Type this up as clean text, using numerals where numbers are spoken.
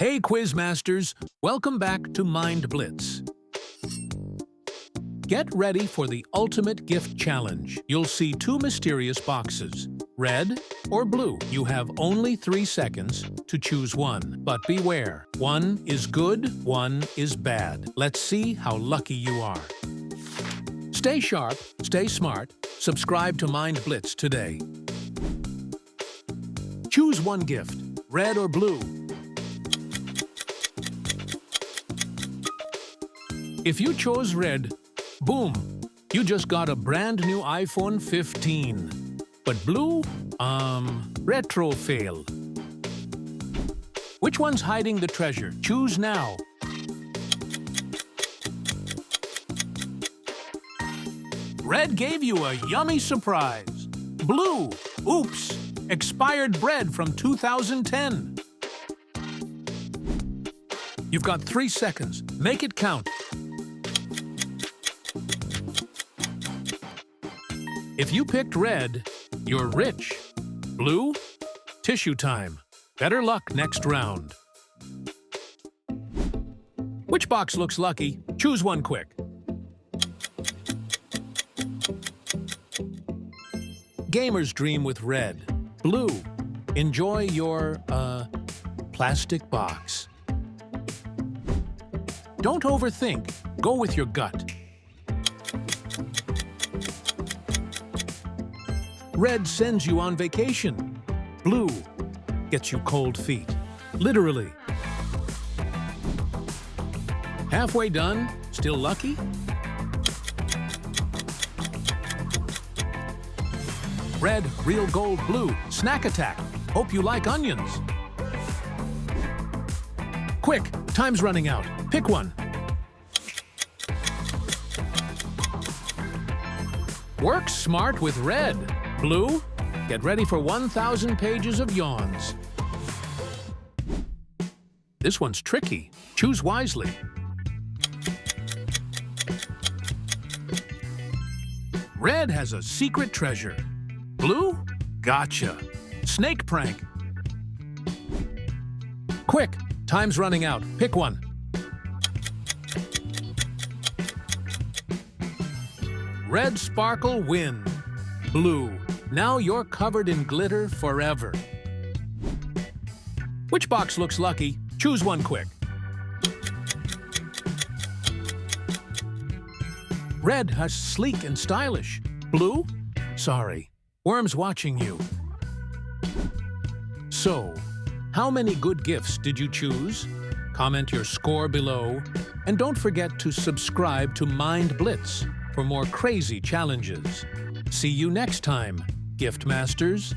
Hey Quiz Masters, welcome back to Mind Blitz. Get ready for the ultimate gift challenge. You'll see two mysterious boxes, red or blue. You have only 3 seconds to choose one, but beware. One is good, one is bad. Let's see how lucky you are. Stay sharp, stay smart, subscribe to Mind Blitz today. Choose one gift, red or blue. If you chose red, boom, you just got a brand new iPhone 15. But blue, retro fail. Which one's hiding the treasure? Choose now. Red gave you a yummy surprise. Blue, oops, expired bread from 2010. You've got 3 seconds. Make it count. If you picked red, you're rich. Blue, tissue time. Better luck next round. Which box looks lucky? Choose one quick. Gamers dream with red. Blue, enjoy your, plastic box. Don't overthink. Go with your gut. Red sends you on vacation. Blue gets you cold feet. Literally. Halfway done? Still lucky? Red, real gold, blue. Snack attack. Hope you like onions. Quick, time's running out. Pick one. Work smart with red. Blue, get ready for 1,000 pages of yawns. This one's tricky. Choose wisely. Red has a secret treasure. Blue, gotcha. Snake prank. Quick, time's running out. Pick one. Red sparkle win. Blue, now you're covered in glitter forever. Which box looks lucky? Choose one quick. Red has sleek and stylish. Blue? Sorry, worm's watching you. So, how many good gifts did you choose? Comment your score below, and don't forget to subscribe to Mind Blitz for more crazy challenges. See you next time, Gift Masters.